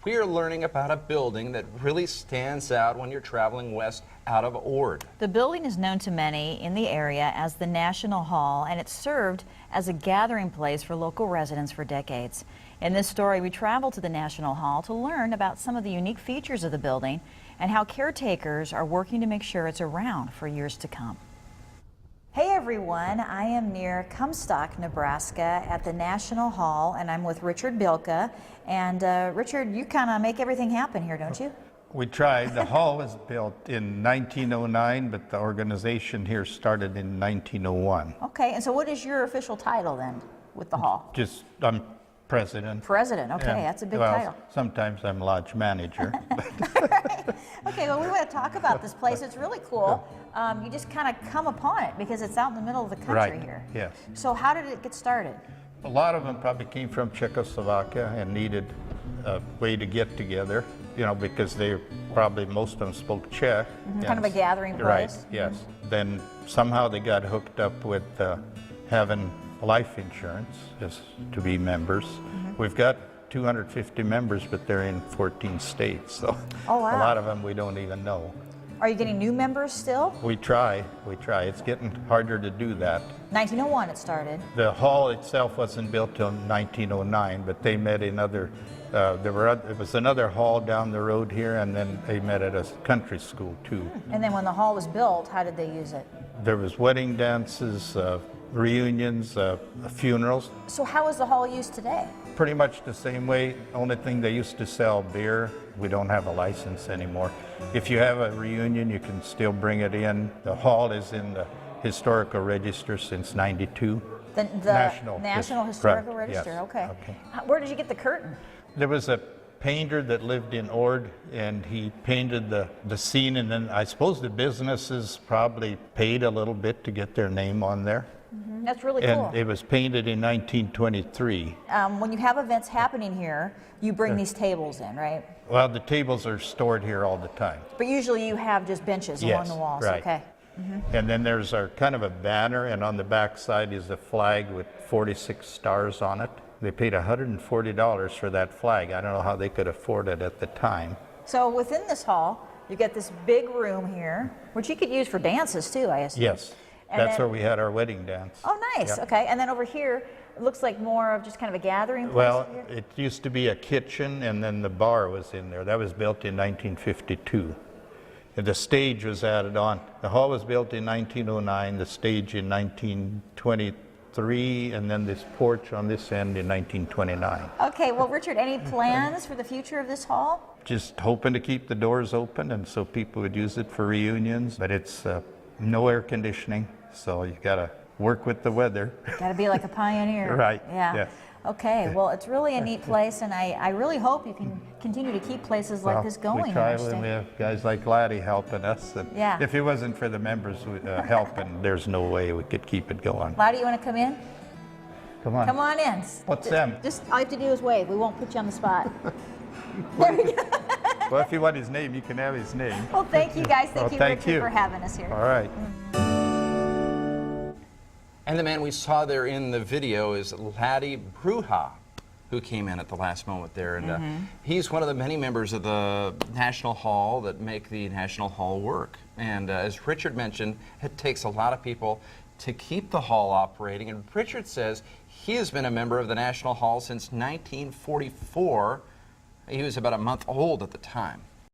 we are learning about a building that really stands out when you're traveling west out of Ord. The building is known to many in the area as the National Hall, and it served as a gathering place for local residents for decades. In this story, we travel to the National Hall to learn about some of the unique features of the building and how caretakers are working to make sure it's around for years to come. Hey everyone, I am near Comstock, Nebraska at the National Hall, and I'm with Richard Bilka. And Richard, you kind of make everything happen here, don't you? We tried. The hall was built in 1909, but the organization here started in 1901. Okay, and so what is your official title then with the hall? Just, I'm president. President, okay, And, that's a big well, title. Sometimes I'm lodge manager. Okay, well, we want to talk about this place. It's really cool. You just kind of come upon it because it's out in the middle of the country Right, here. yes. So how did it get started? A lot of them probably came from Czechoslovakia and needed a way to get together, you know, because they probably, most of them spoke Czech. Kind of a gathering place. Right, yes. Then somehow they got hooked up with having life insurance just to be members. We've got 250 members, but they're in 14 states, so Oh, wow. a lot of them we don't even know. Are you getting new members still? We try. It's getting harder to do that. 1901 it started. The hall itself wasn't built till 1909, but they met in other, there was another hall down the road here, and then they met at a country school too. And then when the hall was built, how did they use it? There was wedding dances, reunions, funerals. So how is the hall used today? Pretty much the same way. Only thing, they used to sell beer. We don't have a license anymore. If you have a reunion, you can still bring it in. The hall is in the historical register since '92. The National Historical correct, Register, yes, okay. okay. Where did you get the curtain? There was a painter that lived in Ord, and he painted the scene, and then I suppose the businesses probably paid a little bit to get their name on there. That's really And cool. it was painted in 1923. When you have events happening here, you bring these tables in, right? Well, the tables are stored here all the time. But usually you have just benches along Yes, the walls, right. okay? And then there's our kind of a banner, and on the back side is a flag with 46 stars on it. They paid $140 for that flag. I don't know how they could afford it at the time. So within this hall, you get this big room here, which you could use for dances too, I assume. Yes, And that's then- where we had our wedding dance. Oh, nice, Yep. okay. And then over here, it looks like more of just kind of a gathering place Well, over here. it used to be a kitchen, and then the bar was in there. That was built in 1952. And the stage was added on. The hall was built in 1909, the stage in 1923, and then this porch on this end in 1929. Okay, well, Richard, any plans for the future of this hall? Just hoping to keep the doors open, and so people would use it for reunions, but it's no air conditioning, so you gotta work with the weather. Got to be like a pioneer. Right, Yeah. yes. Okay, well, it's really a neat place, and I really hope you can continue to keep places like Well, this going we in try our when state. we have guys like Laddie helping us. And Yeah. if it wasn't for the members helping, there's no way we could keep it going. Lottie, you want to come in? Come on. Come on in. What's them? Just all you have to do is wave. We won't put you on the spot. There we go. Well, if you want his name, you can have his name. Well, thank you guys. Thank Well, you, thank Richard, you. for having us here. All right. And the man we saw there in the video is Laddie Bruja, who came in at the last moment there. And he's one of the many members of the National Hall that make the National Hall work. And as Richard mentioned, it takes a lot of people to keep the hall operating. And Richard says he has been a member of the National Hall since 1944. He was about a month old at the time.